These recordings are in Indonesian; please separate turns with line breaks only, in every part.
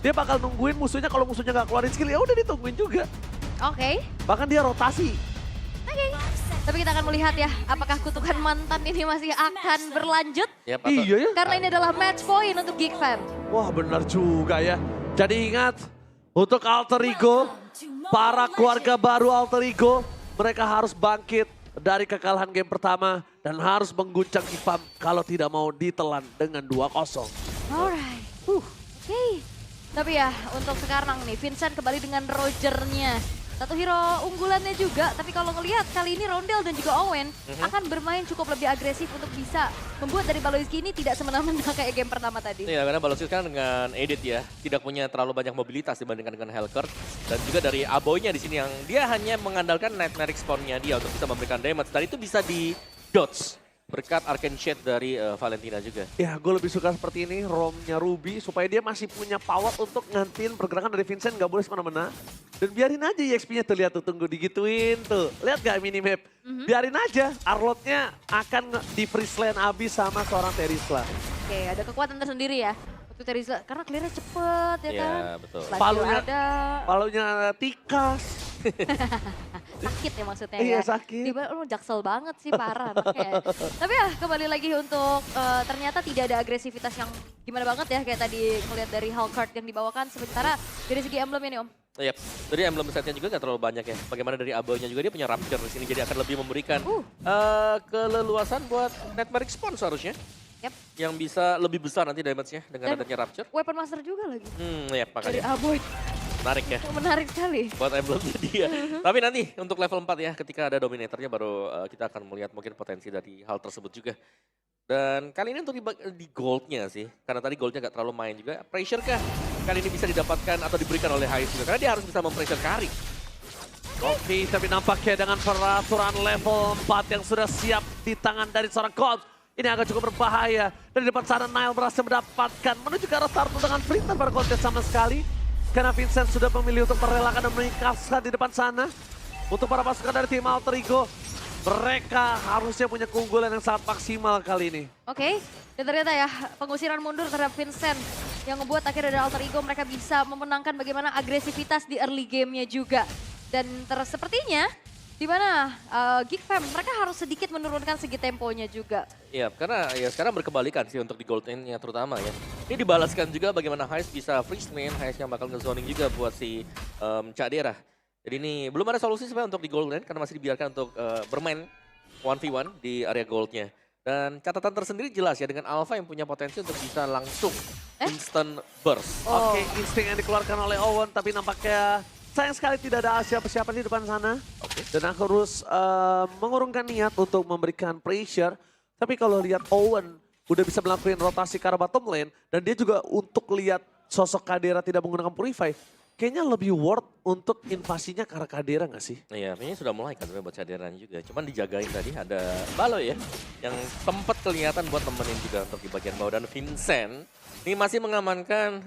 dia bakal nungguin musuhnya, kalau musuhnya nggak keluarin skill ya udah ditungguin juga.
Oke.
Bahkan dia rotasi.
Tapi kita akan melihat ya, apakah kutukan mantan ini masih akan berlanjut?
Yap,
Iya ya.
Karena ini adalah match point untuk Geek Fam.
Wah benar juga ya. Jadi ingat, untuk Alter Ego, para keluarga baru Alter Ego, mereka harus bangkit dari kekalahan game pertama dan harus mengguncang IFAM kalau tidak mau ditelan dengan 2-0.
Alright. Oke. Tapi ya, untuk sekarang nih, Vincent kembali dengan Rogernya. Satu hero unggulannya juga, tapi kalau ngelihat kali ini Rondel dan juga Owen akan bermain cukup lebih agresif untuk bisa membuat dari Baloiski ini tidak semena-mena kayak game pertama tadi.
Iya, karena Baloiski kan dengan edit ya, tidak punya terlalu banyak mobilitas dibandingkan dengan Hellcurt. Dan juga dari Aboynya di sini yang dia hanya mengandalkan Nightmare Spawn-nya dia untuk bisa memberikan damage. Dan itu bisa di dodge berkat Arcane Shade dari Valentina juga.
Ya gue lebih suka seperti ini, romnya Ruby supaya dia masih punya power untuk ngantin pergerakan dari Vincent, gak boleh semena-mena. Dan biarin aja EXP-nya tuh, lihat tuh, tunggu digituin tuh. Lihat gak minimap? Biarin aja, Arlotnya akan di freeze lane abis sama seorang Terisla.
Oke, ada kekuatan tersendiri ya. Waktu Terisla, karena clear-nya cepet ya kan.
Iya, betul.
Palunya
ada.
Palunya Tikas.
Sakit ya maksudnya
Iya,
ya.
sakit.
Tiba lu jaksel banget sih, parah anaknya. Tapi ya kembali lagi untuk ternyata tidak ada agresivitas yang gimana banget ya. Kayak tadi ngeliat dari Hellcurt yang dibawakan. Sementara dari segi emblem ini Om.
Iya, dari emblem setnya juga nggak terlalu banyak ya. Bagaimana dari Aboynya juga dia punya Rapture di sini, jadi akan lebih memberikan keleluasan buat Nightmare Spawn seharusnya.
Yep.
Yang bisa lebih besar nanti damage-nya dengan
Dan
adanya Rapture.
Weapon Master juga lagi.
Ya
Dari
makanya
Aboy.
menarik ya
Menarik sekali.
buat emblemnya dia. Tapi nanti untuk level 4 ya, ketika ada Dominatornya baru kita akan melihat mungkin potensi dari hal tersebut juga. Dan kali ini untuk di goldnya sih, karena tadi goldnya gak terlalu main juga. Pressure kah kali ini bisa didapatkan atau diberikan oleh Hayes juga, karena dia harus bisa mempressure Karik.
Oke, tapi nampaknya dengan peraturan level 4 yang sudah siap di tangan dari seorang Cops, ini agak cukup berbahaya. Dari depan sana Nile berhasil mendapatkan menuju ke arah Startle dengan free pada kontes sama sekali. Karena Vincent sudah memilih untuk merelakan dan meningkaskan di depan sana. Untuk para pasukan dari tim Alter Ego, mereka harusnya punya keunggulan yang sangat maksimal kali ini.
Oke, dan ternyata ya pengusiran mundur terhadap Vincent yang membuat akhirnya dari Alter Ego mereka bisa memenangkan bagaimana agresivitas di early game-nya juga. Dan sepertinya di mana Geek Fam mereka harus sedikit menurunkan segi temponya juga.
Iya, karena ya sekarang berkebalikan sih untuk di gold lane-nya terutama ya. Ini dibalaskan juga bagaimana Hayes bisa freeze lane, Hayes yang bakal nge-zoning juga buat si Cak Dera. Jadi ini belum ada solusi sebenarnya untuk di gold lane karena masih dibiarkan untuk bermain 1v1 di area goldnya. Dan catatan tersendiri jelas ya dengan Alpha yang punya potensi untuk bisa langsung instant burst.
Oke, insting yang dikeluarkan oleh Owen, tapi nampaknya sayang sekali tidak ada siapa-siapa di depan sana. Dan aku harus mengurungkan niat untuk memberikan pressure. Tapi kalau lihat Owen udah bisa melakukan rotasi ke arah bottom lane. Dan dia juga untuk lihat sosok Kadera tidak menggunakan Purify. Kayaknya lebih worth untuk invasinya ke arah Kadera nggak sih?
Iya, kayaknya sudah mulai kan buat caderan juga. Cuman dijagain tadi ada Balo ya. Yang tempat kelihatan buat temenin juga untuk di bagian bawah. Dan Vincent ini masih mengamankan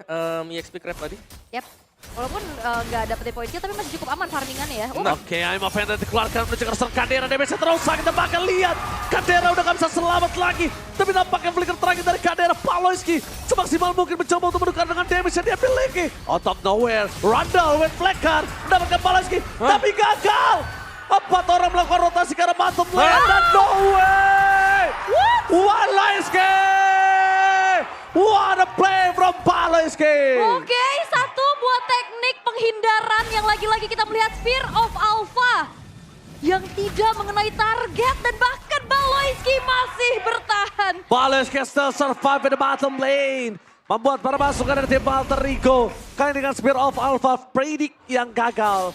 EXP Crab tadi.
Yap. Walaupun nggak dapet poin kill tapi masih cukup aman farmingannya ya.
Oke, I'm offended dikeluarkan menuju ke arah Kadera. Damage-nya terlalu sakit, kita bakal lihat. Kadera udah gak bisa selamat lagi. Tapi nampaknya flicker terakhir dari Kadera, Baloiski semaksimal mungkin mencoba untuk menukar dengan damage yang dia miliki. Out of nowhere, Randall with flicker mendapatkan Baloiski, tapi gagal. 4 orang melakukan rotasi ke arah bottom lane dan no way! Baloiski! What a play from Baloiski!
Oke, satu buat teknik penghindaran yang lagi-lagi kita melihat Spear of Alpha. Yang tidak mengenai target dan bahkan Baloiski masih bertahan.
Baloiski still survive in the bottom lane. Membuat para pasukan dari tim Alter Ego. Kali dengan Spear of Alpha predict yang gagal.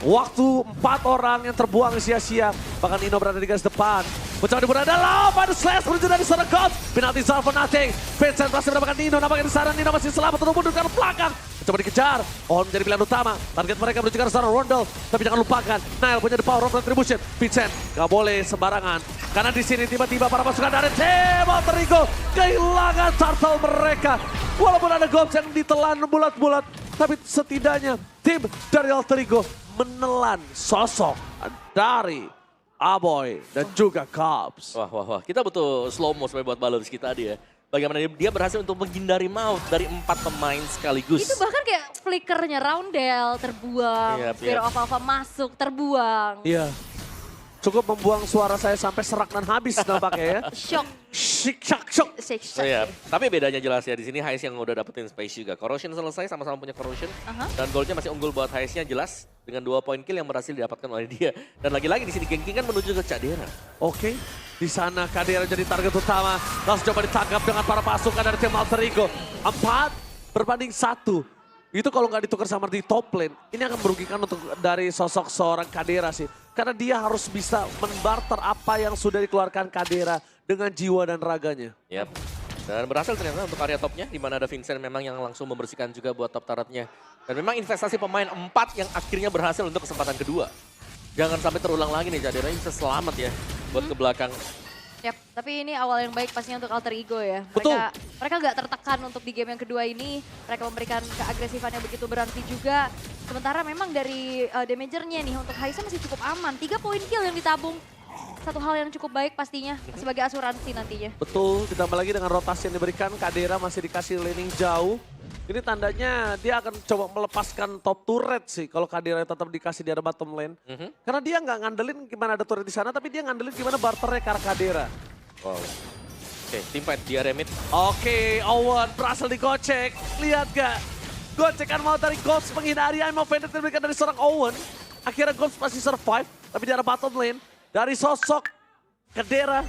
Waktu 4 orang yang terbuang sia-sia. Bahkan Nino berada di garis depan. Mencoba dibunuh adalah pada slash menuju dari seorang God. Penalti Zal for nothing. Vincent berhasil mendapatkan Nino. Nampaknya di sana Nino masih selamat untuk mundur ke arah belakang. Mencoba dikejar. Menjadi pilihan utama. Target mereka menuju ke arah seorang Rondel. Tapi jangan lupakan. Nile punya the power of retribution. Vincent gak boleh sembarangan. Karena di sini tiba-tiba para pasukan dari tim Alter Ego kehilangan turtle mereka. Walaupun ada Gobs yang ditelan bulat-bulat. Tapi setidaknya tim dari Alter Ego menelan sosok dari Aboy dan juga Cops.
Wah. Kita butuh slow mo sebenarnya buat Baloiski tadi ya. bagaimana dia berhasil untuk menghindari maut dari 4 pemain sekaligus.
Itu bahkan kayak flickernya Roundel terbuang,
Yap,
Spear
yap.
of Alpha masuk terbuang.
Iya. Cukup membuang suara saya sampai serak dan habis nampaknya ya.
Shock.
Shik, shak, shok.
Shake,
So, ya. Tapi bedanya jelas ya, di sini Heist yang udah dapetin space juga. Corrosion selesai, sama-sama punya Corrosion. Dan goldnya masih unggul buat Heistnya jelas. Dengan 2 poin kill yang berhasil didapatkan oleh dia. Dan lagi-lagi di sini Genki kan menuju ke Cadera.
Oke, di sana Kadera jadi target utama. Langsung coba ditangkap dengan para pasukan dari tim Alter Ego. 4-1. Itu kalau nggak ditukar sama di top lane, ini akan merugikan untuk dari sosok seorang Kadera sih. Karena dia harus bisa membarter apa yang sudah dikeluarkan Kadera dengan jiwa dan raganya.
Yap. Dan berhasil ternyata untuk area topnya, di mana ada Vincent memang yang langsung membersihkan juga buat top turretnya. Dan memang investasi pemain 4 yang akhirnya berhasil untuk kesempatan kedua. Jangan sampai terulang lagi nih, Cadera bisa selamat ya buat ke belakang.
Yap, tapi ini awal yang baik pastinya untuk Alter Ego ya.
Betul.
Mereka nggak tertekan untuk di game yang kedua ini. Mereka memberikan keagresifannya begitu berarti juga. Sementara memang dari damagernya nih untuk Haisa masih cukup aman. 3 poin kill yang ditabung. Satu hal yang cukup baik pastinya sebagai asuransi nantinya.
Betul, ditambah lagi dengan rotasi yang diberikan, Kadera masih dikasih laning jauh. Ini tandanya dia akan coba melepaskan top turret sih kalau Kadera tetap dikasih di ada bottom lane. Karena dia nggak ngandelin gimana ada turret di sana, tapi dia ngandelin gimana barternya ke arah Kadera.
Wow. Oke, teamfight di area mid.
Oke, Owen berhasil digocek. Lihat gak? Gocekan mau dari Ghost menghindari I'm offended diberikan dari seorang Owen. Akhirnya Ghost masih survive, tapi di arah bottom lane. Dari sosok Kadera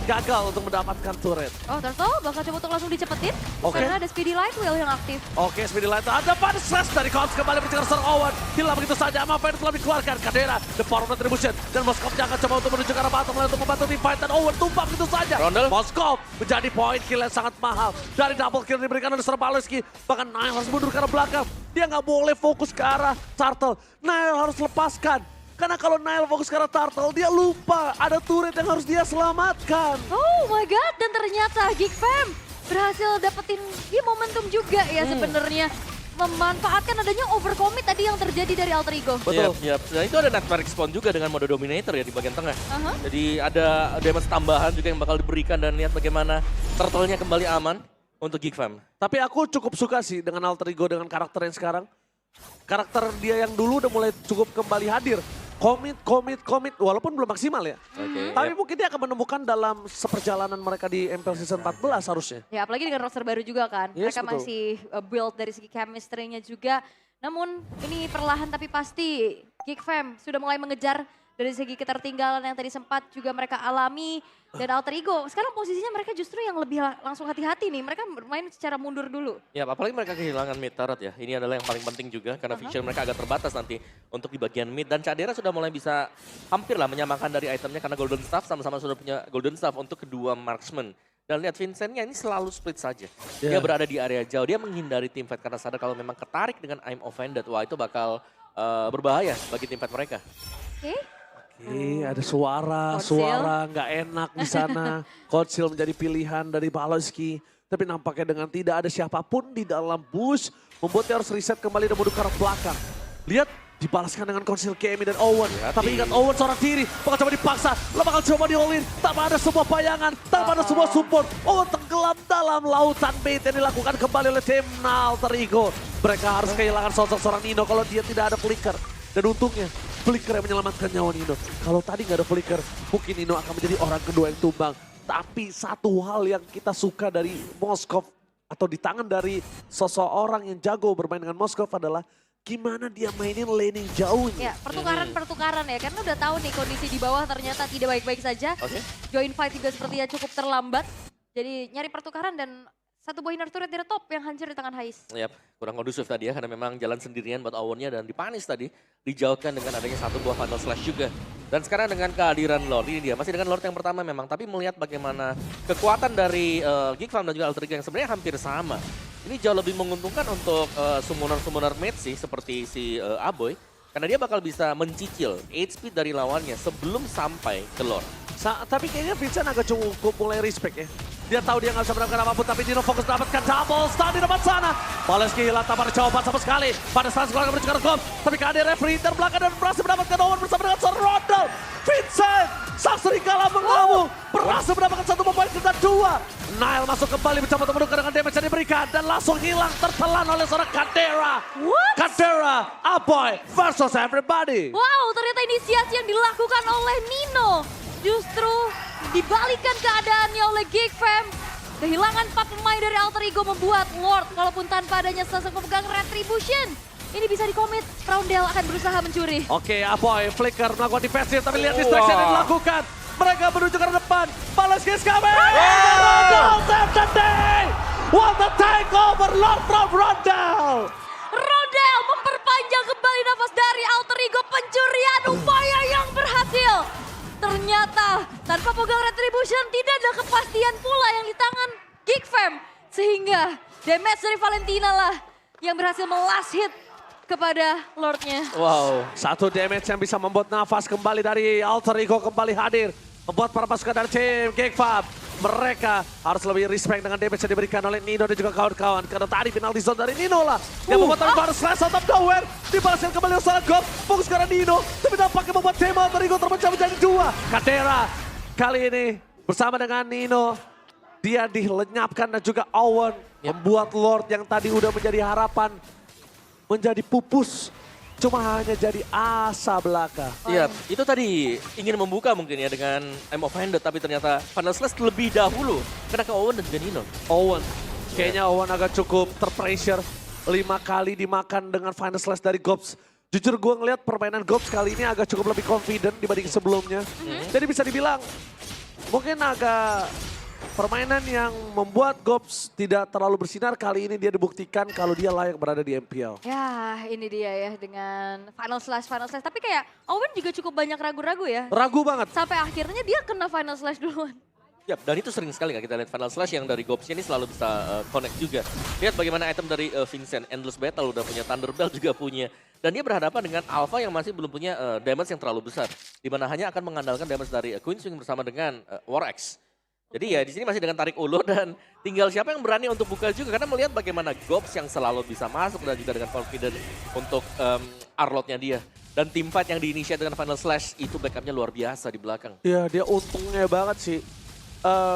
gagal untuk mendapatkan turret.
Oh, Turtle bakal coba untuk langsung dicepetin.
Oke.
Karena ada Speedy Light Wheel yang aktif.
Oke, Speedy Light ada pada slash dari Ghost kembali mencegar seorang Owen. Hilang begitu saja, I'm offended telah dikeluarkan. Kadera, the power of retribution. Dan Moskov akan coba untuk menuju ke arah bottom lane untuk membantu team fight. Dan Owen tumpah begitu saja.
Rondel.
Moskov menjadi poin kill yang sangat mahal. Dari double kill diberikan oleh seorang Paloski. Bahkan Nile harus mundur ke arah belakang. Dia nggak boleh fokus ke arah Turtle. Nile harus lepaskan. Karena kalau Nile fokus ke arah Turtle, dia lupa ada turret yang harus dia selamatkan.
Oh my god, dan ternyata Geek Fam berhasil dapetin dia momentum juga ya sebenarnya. Memanfaatkan adanya overcommit tadi yang terjadi dari Alter Ego.
Betul.
Yap. Dan itu ada nightmare respawn juga dengan mode dominator ya di bagian tengah.
Aha.
Jadi ada damage tambahan juga yang bakal diberikan dan lihat bagaimana turtle-nya kembali aman untuk Geek Fam.
Tapi aku cukup suka sih dengan Alter Ego dengan karakter yang sekarang. Karakter dia yang dulu udah mulai cukup kembali hadir. Komit, walaupun belum maksimal ya.
Oke.
Tapi mungkin dia akan menemukan dalam seperjalanan mereka di MPL Season 14 harusnya.
Ya apalagi dengan roster baru juga kan.
Yes,
Mereka
betul.
masih build dari segi chemistry-nya juga. Namun ini perlahan tapi pasti Geek Fam sudah mulai mengejar dari segi ketertinggalan yang tadi sempat juga mereka alami. Dan Alter Ego sekarang posisinya mereka justru yang lebih langsung hati-hati nih. Mereka bermain secara mundur dulu.
Ya, apalagi mereka kehilangan mid turret ya. Ini adalah yang paling penting juga karena vision mereka agak terbatas nanti untuk di bagian mid. Dan Cadera sudah mulai bisa hampir lah menyamakan dari itemnya karena Golden Staff sama-sama sudah punya Golden Staff untuk kedua marksman. Dan lihat Vincentnya ini selalu split saja. Dia berada di area jauh, dia menghindari teamfight karena sadar kalau memang ketarik dengan I'm offended. Wah itu bakal berbahaya bagi teamfight mereka.
Oke.
Ada suara nggak enak di sana. Kocil menjadi pilihan dari Paloski. Tapi nampaknya dengan tidak ada siapapun di dalam bush, membuat dia harus reset kembali dan mundur ke arah belakang. Lihat, dibalaskan dengan Konsil Kemi dan Owen. Tapi ingat Owen seorang diri, bakal coba dipaksa, lo bakal coba di-all-in. Tanpa ada sebuah bayangan, tanpa ada sebuah support. Owen tenggelam dalam lautan bait yang dilakukan kembali oleh tim Alter Ego. Mereka harus kehilangan sosok seorang Nino kalau dia tidak ada flicker. Dan untungnya, flicker yang menyelamatkan nyawa Nino. Kalau tadi nggak ada flicker, mungkin Nino akan menjadi orang kedua yang tumbang. Tapi satu hal yang kita suka dari Moskov atau di tangan dari seseorang yang jago bermain dengan Moskov adalah gimana dia mainin laning jauhnya.
Ya, pertukaran ya. Karena udah tahu nih kondisi di bawah ternyata tidak baik-baik saja. Join fight juga sepertinya cukup terlambat. Jadi nyari pertukaran dan satu buah inner turret dari top yang hancur di tangan Hais.
Yap, kurang kondusif tadi ya karena memang jalan sendirian buat Owennya dan dipanis tadi. Dijauhkan dengan adanya satu buah Final Slash juga. Dan sekarang dengan kehadiran Lord, ini dia masih dengan Lord yang pertama memang. Tapi melihat bagaimana kekuatan dari Geek Farm dan juga Alter Ego yang sebenarnya hampir sama. Ini jauh lebih menguntungkan untuk summoner-summoner mate sih seperti si Aboy. Karena dia bakal bisa mencicil HP dari lawannya sebelum sampai ke Lord.
Tapi kayaknya Vincent agak cukup mulai respect ya. Dia tahu dia nggak bisa mendapatkan apapun, tapi Nino fokus mendapatkan double stun di depan sana. Paleski hilang tanpa ada jawaban sama sekali. Pada saat sekolah menuju ke arah gol, tapi kehadiran referee terbelakang dan berhasil mendapatkan Owen bersama dengan seorang Rondel. Vincent, sang serigala mengamuk, berhasil mendapatkan satu poin kedua. Nile masuk kembali mencoba untuk menukar dengan damage yang diberikan. Dan langsung hilang tertelan oleh seorang Kadera.
What?
Kadera, Aboy versus everybody.
Wow, ternyata inisiasi yang dilakukan oleh Nino justru dibalikan keadaannya oleh Geek Fam. Kehilangan 4 pemain dari Alter Ego membuat Lord, walaupun tanpa adanya sosok pemegang Retribution, ini bisa dikomit. Roundel akan berusaha mencuri.
Oke, Aboy, Flicker melakukan defensif, tapi lihat distraction yang dilakukan. Mereka menuju ke depan. Balas is coming! Rondel save the day! What a takeover Lord from Rondel!
Rodel memperpanjang kembali nafas dari Alter Ego, pencurian upaya yang berhasil. Ternyata tanpa pegang Retribution tidak ada kepastian pula yang di tangan Geek Fam. Sehingga damage dari Valentina lah yang berhasil melast hit kepada Lordnya.
Wow.
Satu damage yang bisa membuat nafas kembali dari Alter Ego kembali hadir. Membuat para pasukan dari tim Geek Fam. Mereka harus lebih respect dengan damage yang diberikan oleh Nino dan juga kawan-kawan. Karena tadi penalti zone dari Nino lah. Yang membuat Tarifar slash out of nowhere. Dibalaskan kembali oleh seorang Gob. Fokus karena Nino. Tapi nampaknya membuat tim Alter Ego terpecah menjadi 2. Kadera kali ini bersama dengan Nino. Dia dilenyapkan dan juga Owen. Membuat Lord yang tadi udah menjadi harapan. Menjadi pupus. Cuma hanya jadi asa belaka.
Iya, itu tadi ingin membuka mungkin ya dengan I'm offended, tapi ternyata Final Slash lebih dahulu. Kena ke Owen dan juga Nino.
Owen. Kayaknya Owen agak cukup terpressure. 5 kali dimakan dengan Final Slash dari Gobs. Jujur gue ngeliat permainan Gobs kali ini agak cukup lebih confident dibanding sebelumnya. Jadi bisa dibilang mungkin agak permainan yang membuat Gobs tidak terlalu bersinar. Kali ini dia dibuktikan kalau dia layak berada di MPL.
Ya ini dia ya dengan Final Slash. Tapi kayak Owen juga cukup banyak ragu-ragu ya.
Ragu banget.
Sampai akhirnya dia kena Final Slash duluan.
Yap, dan itu sering sekali nggak kita lihat Final Slash yang dari Gobs ini selalu bisa connect juga. Lihat bagaimana item dari Vincent, Endless Battle udah punya, Thunder Bell juga punya. Dan dia berhadapan dengan Alpha yang masih belum punya damage yang terlalu besar. Dimana hanya akan mengandalkan damage dari Queen Swing bersama dengan War Axe. Jadi ya di sini masih dengan tarik ulur dan tinggal siapa yang berani untuk buka juga. Karena melihat bagaimana Gobs yang selalu bisa masuk dan juga dengan confident untuk Arlotnya dia. Dan team fight yang diinitiate dengan Final Slash itu backupnya luar biasa di belakang.
Ya dia untungnya banget sih.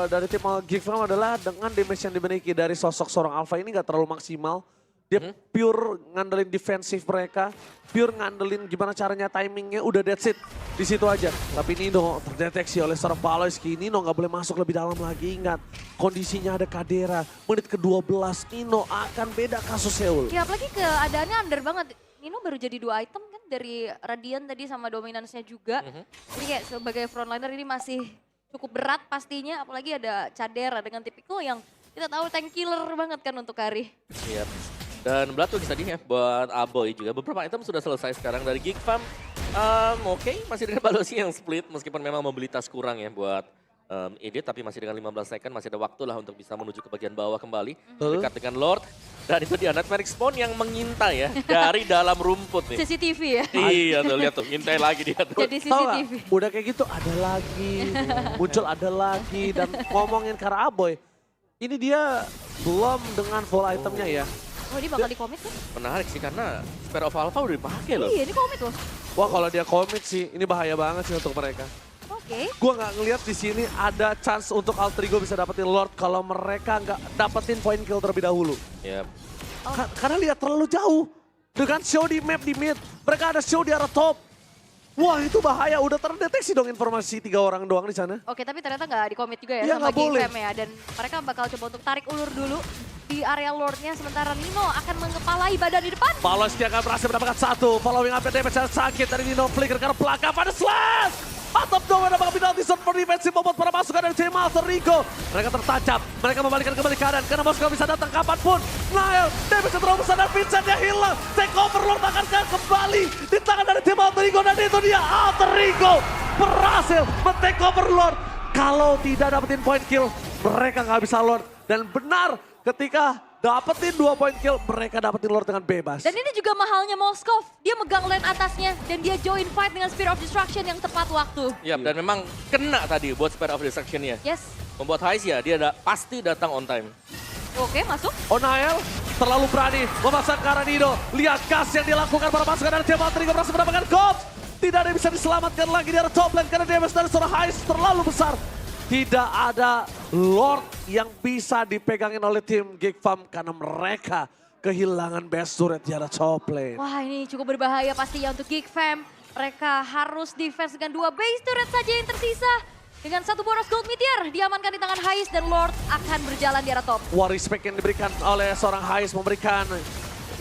Dari tim Geek Fam adalah dengan damage yang dimiliki dari sosok seorang Alpha ini gak terlalu maksimal. Dia pure ngandelin defensif mereka, pure ngandelin gimana caranya timingnya, udah that's it. Di situ aja. Tapi Nino terdeteksi oleh seorang Paloyski. Nino gak boleh masuk lebih dalam lagi, ingat. Kondisinya ada Kadera, menit ke-12 Nino akan beda kasus Seoul.
Ya apalagi keadaannya under banget. Nino baru jadi 2 item kan dari Radiant tadi sama dominansnya juga. Jadi kayak sebagai frontliner ini masih cukup berat pastinya. Apalagi ada Kadera dengan tipikal yang kita tahu tank killer banget kan untuk Kari.
Iya. Dan Blood Wings tadi ya buat Aboy juga. Beberapa item sudah selesai sekarang dari Geek Fam. Oke, masih dengan valuasi yang split meskipun memang mobilitas kurang ya buat Edit. Tapi masih dengan 15 second, masih ada waktu lah untuk bisa menuju ke bagian bawah kembali. Dekat dengan Lord. Dan itu dia Nightmare Spawn yang mengintai ya dari dalam rumput nih.
CCTV ya.
Iya tuh, lihat tuh, ngintai lagi dia tuh.
Jadi
Tau gak,
CCTV.
udah kayak gitu ada lagi, muncul ada lagi. Dan ngomongin Kara Aboy, ini dia belum dengan full itemnya ya.
Oh dia bakal di-commit kan?
Menarik sih karena Spare of Alpha udah dipakai loh.
Iya ini commit loh.
Wah kalau dia commit sih, ini bahaya banget sih untuk mereka.
Oke.
Gue nggak ngelihat di sini ada chance untuk Alter Ego bisa dapetin Lord kalau mereka nggak dapetin point kill terlebih dahulu.
Yap.
Karena lihat terlalu jauh. Dengan show di map di mid, mereka ada show di arah top. Wah itu bahaya, udah terdeteksi dong informasi 3 orang doang di sana.
Oke tapi ternyata nggak di-commit juga ya
Iya,
sama
nggak boleh.
Geek Fam ya. Dan mereka bakal coba untuk tarik ulur dulu di area Lordnya. Sementara Nino akan mengepalai badan di depan.
Paloyski akan berhasil mendapatkan 1. Following up damage yang sakit dari Nino. Flicker karena pelaka pada slash. Atap dong ada penalti zone for defensive membuat para pasukan dari tim Alter Ego. Mereka tertancap, mereka membalikan kembali keadaan karena Moskow bisa datang kapanpun. Nile, damage yang terlalu besar dan Vincent yang hilang. Take over Lord akan kembali di tangan dari tim Alter Ego dan itu dia Alter Ego berhasil men-take over Lord. Kalau tidak dapetin point kill, mereka nggak bisa Lord. Dan benar ketika dapetin 2 point kill, mereka dapetin Lord dengan bebas.
Dan ini juga mahalnya Moskov. Dia megang lane atasnya dan dia join fight dengan Spear of Destruction yang tepat waktu.
Yap, dan memang kena tadi buat Spare of Destruction-nya.
Yes.
Membuat Heist ya, dia pasti datang on time.
Oke masuk.
Onael terlalu berani memasang ke arah Nino. Lihat gas yang dilakukan para pasukan dari tim Alter Ego berhasil mendapatkan gold. Tidak ada yang bisa diselamatkan lagi di arah top lane karena damage dari seorang Heist terlalu besar. Tidak ada Lord yang bisa dipegangin oleh tim Geek Farm karena mereka kehilangan best turret di arah top lane.
Wah ini cukup berbahaya pastinya untuk Geek Fam. Mereka harus defense dengan 2 base turret saja yang tersisa. Dengan 1 boros gold meteor diamankan di tangan Hais dan Lord akan berjalan di arah top.
Wah, respect yang diberikan oleh seorang Hais memberikan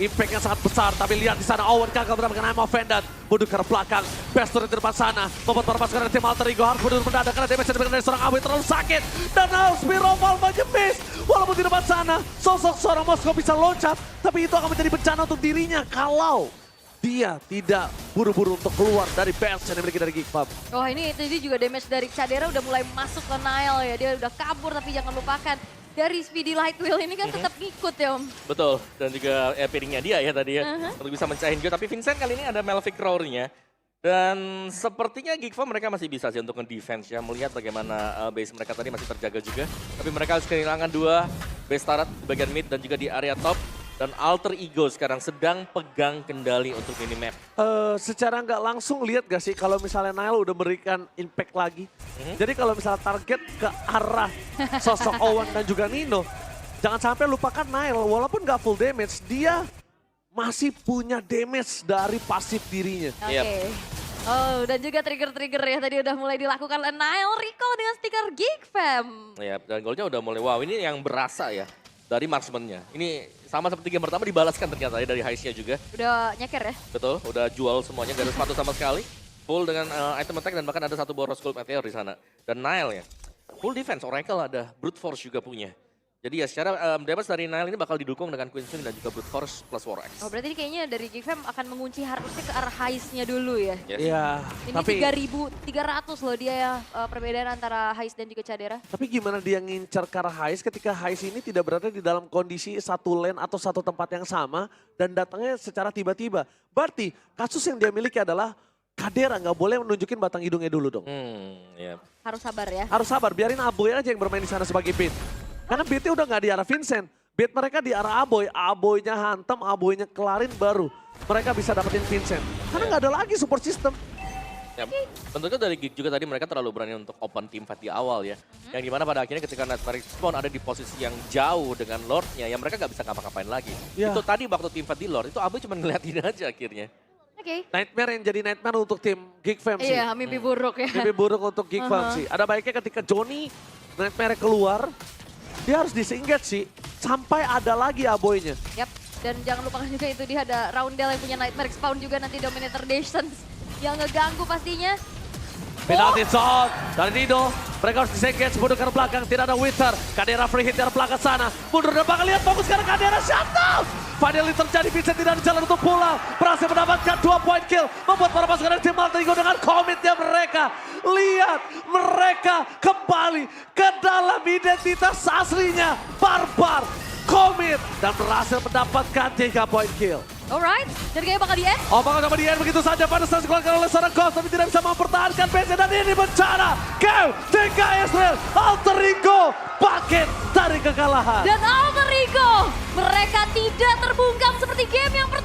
impact yang sangat besar. Tapi lihat di sana Owen gagal mendapatkan I'm offended. Mundur ke belakang, best turret di depan sana. Membuat para pasukan dari tim Alter Ego harus mundur mendadak karena damage yang diberikan dari seorang Abu terlalu sakit. Dan Spear of Alpha miss. Walaupun di depan sana, sosok seorang Moskow bisa loncat. Tapi itu akan menjadi bencana untuk dirinya kalau dia tidak buru-buru untuk keluar dari bench yang dimiliki dari Geek Farm.
Wah ini tadi juga damage dari Cadera udah mulai masuk ke Nile ya. Dia udah kabur tapi jangan lupakan dari Speedy Light Wheel ini kan tetap ngikut ya Om.
Betul, dan juga piringnya dia ya tadi ya, untuk bisa mencahin juga. Tapi Vincent kali ini ada Melvic Roar-nya. Dan sepertinya Geek Farm mereka masih bisa sih untuk nge-defense ya. Melihat bagaimana base mereka tadi masih terjaga juga. Tapi mereka harus kehilangan 2 base turret di bagian mid dan juga di area top. Dan Alter Ego sekarang sedang pegang kendali untuk minimap.
Secara nggak langsung lihat gak sih kalau misalnya Nile udah berikan impact lagi. Jadi kalau misalnya target ke arah sosok Owen dan juga Nino, jangan sampai lupakan Nile. Walaupun nggak full damage, dia masih punya damage dari pasif dirinya.
Oke.
Yep.
Oh dan juga trigger-trigger ya tadi udah mulai dilakukan oleh Nile. Recall dengan stiker Geek Fam.
Ya, dan golnya udah mulai, wow ini yang berasa ya dari marksman-nya. Ini sama seperti game pertama dibalaskan ternyata ya dari Heist-nya juga.
Udah nyeker ya?
Betul, udah jual semuanya, gak ada sepatu sama sekali. Full dengan item attack dan bahkan ada 1 boros gold meteor di sana. Dan Nile ya, full defense, Oracle ada, Brute Force juga punya. Jadi ya secara damage dari Nile ini bakal didukung dengan Queen Swing dan juga Brute Force plus War Axe.
Oh berarti ini kayaknya dari Geek Fam akan mengunci harusnya ke arah Heist-nya dulu ya?
Yes.
Iya,
Ini
tapi
3.300 loh dia ya perbedaan antara Heist dan juga Cadera.
tapi gimana dia ngincar ke arah Hais ketika Hais ini tidak berada di dalam kondisi satu lane atau satu tempat yang sama dan datangnya secara tiba-tiba. Berarti kasus yang dia miliki adalah Cadera nggak boleh menunjukin batang hidungnya dulu dong.
Ya.
Harus sabar ya.
Harus sabar, biarin Aboy aja yang bermain di sana sebagai beat. Karena beatnya udah nggak di arah Vincent. Beat mereka di arah Aboy, Aboynya hantam, Aboynya kelarin baru mereka bisa dapetin Vincent. Karena nggak ada lagi support system.
Ya, tentunya dari Geek juga tadi mereka terlalu berani untuk open team fight di awal ya. Yang dimana pada akhirnya ketika Nightmare Spawn ada di posisi yang jauh dengan Lordnya, ya mereka nggak bisa ngapa-ngapain lagi.
Ya.
Itu tadi waktu team fight di Lord, itu Abu cuma ngeliatin aja akhirnya.
Oke.
Nightmare yang jadi nightmare untuk tim Geek Fam sih.
Iya mimpi buruk ya.
Mimpi buruk untuk Geek Fam sih. Ada baiknya ketika Johnny Nightmare keluar, dia harus disengage sih. Sampai ada lagi Aboynya.
Yap. Dan jangan lupakan juga itu dia ada Roundel yang punya Nightmare Spawn juga nanti Dominator Distance yang ngeganggu pastinya.
Penalty shot dari Nido. Mereka harus disengage, mundur ke belakang, tidak ada Wither. Cadera free hit dari belakang sana. Mundur dan bakal lihat fokus sekarang Cadera shutdown. Finally terjadi, Vincent tidak ada jalan untuk pulang. Berhasil mendapatkan 2 point kill. Membuat para pasukan dari tim Alter Ego dengan komitnya mereka. Lihat mereka kembali ke dalam identitas aslinya. Barbar, komit, dan berhasil mendapatkan 3 point kill.
Alright, dan kayaknya bakal di-end.
Oh, bakal coba di-end begitu saja pada saat dikeluarkan oleh seorang Ghost, tapi tidak bisa mempertahankan base dan ini bencana. Game 3 Israel, Alter Ego paket dari kekalahan.
Dan Alter Ego, mereka tidak terbungkam seperti game yang pertama.